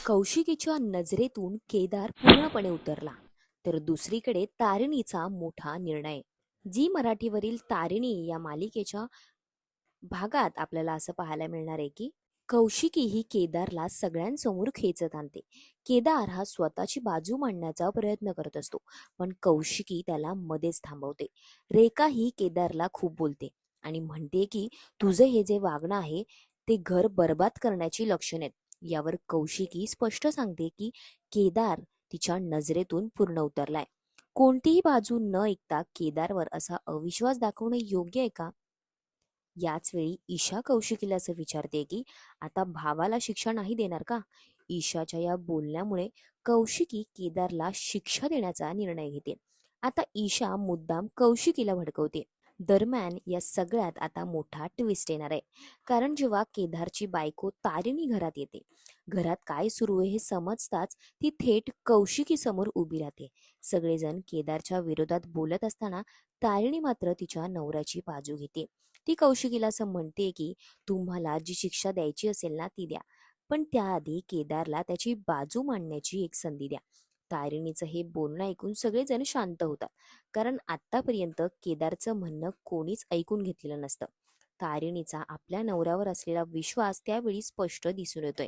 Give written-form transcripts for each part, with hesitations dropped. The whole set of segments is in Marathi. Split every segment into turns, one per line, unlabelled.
कौशिकीच्या नजरेतून केदार पूर्णपणे उतरला. तर दुसरीकडे तारिणीचा मोठा निर्णय. झी मराठीवरील तारिणी या मालिकेच्या भागात आपल्याला असं पाहायला मिळणार आहे की कौशिकी ही केदारला सगळ्यांसमोर खेचत आणते. केदार हा स्वतःची बाजू मांडण्याचा प्रयत्न करत असतो, पण कौशिकी त्याला मध्येच थांबवते. रेखा ही केदारला खूप बोलते आणि म्हणते की तुझे हे जे वागणं आहे ते घर बर्बाद करण्याची लक्षणे आहेत. यावर कौशिकी स्पष्ट सांगते की केदार तिच्या नजरेतून पूर्ण उतरलाय. कोणतीही बाजू न ऐकता केदारवर असा अविश्वास दाखवणे योग्य आहे का? याच वेळी ईशा कौशिकीला असं विचारते की आता भावाला शिक्षा नाही देणार का? ईशाच्या या बोलण्यामुळे कौशिकी केदारला शिक्षा देण्याचा निर्णय घेते. आता ईशा मुद्दाम कौशिकीला भडकवते. दरम्यान या सगळ्यात आता मोठा ट्विस्ट येणार आहे. कारण जेव्हा केदारची बायको तारिणी घरात येते, घरात काय सुरू आहे हे समजताच ती थेट कौशिकी समोर उभी राहते. सगळेजण केदारच्या विरोधात बोलत असताना तारिणी मात्र तिच्या नवऱ्याची बाजू घेते. ती कौशिकीला असं म्हणते की तुम्हाला जी शिक्षा द्यायची असेल ना ती द्या, पण त्याआधी केदारला त्याची बाजू मांडण्याची एक संधी द्या. तारिणीचं हे बोलणं ऐकून सगळेजण शांत होतात, कारण आतापर्यंत केदारचं म्हणणं कोणीच ऐकून घेतलेलं नसतं. तारिणीचा आपल्या नवऱ्यावर असलेला विश्वास त्यावेळी स्पष्ट दिसून येतोय.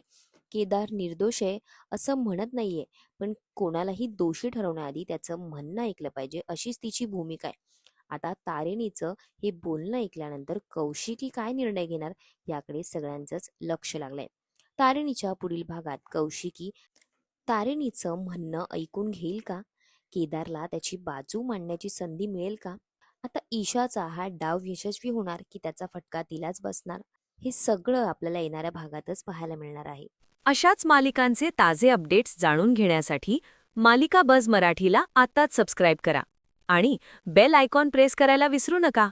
केदार निर्दोष आहे असं म्हणत नाहीये, पण कोणालाही दोषी ठरवण्याआधी त्याचं म्हणणं ऐकलं पाहिजे अशीच तिची भूमिका आहे. आता तारिणीचं हे बोलणं ऐकल्यानंतर कौशिकी काय निर्णय घेणार याकडे सगळ्यांचंच लक्ष लागलंय. तारिणीच्या पुढील भागात कौशिकी तारिणीचं म्हणणं ऐकून घेईल का? केदारला त्याची बाजू मांडण्याची संधी मिळेल का? आता ईशाचा हा डाव यशस्वी होणार की त्याचा फटका तिलाच बसणार? हे सगळं आपल्याला येणाऱ्या भागातच पाहायला मिळणार आहे.
अशाच मालिकांचे ताजे अपडेट्स जाणून घेण्यासाठी मालिका बझ मराठीला आत्ताच सबस्क्राईब करा आणि बेल आयकॉन प्रेस करायला विसरू नका.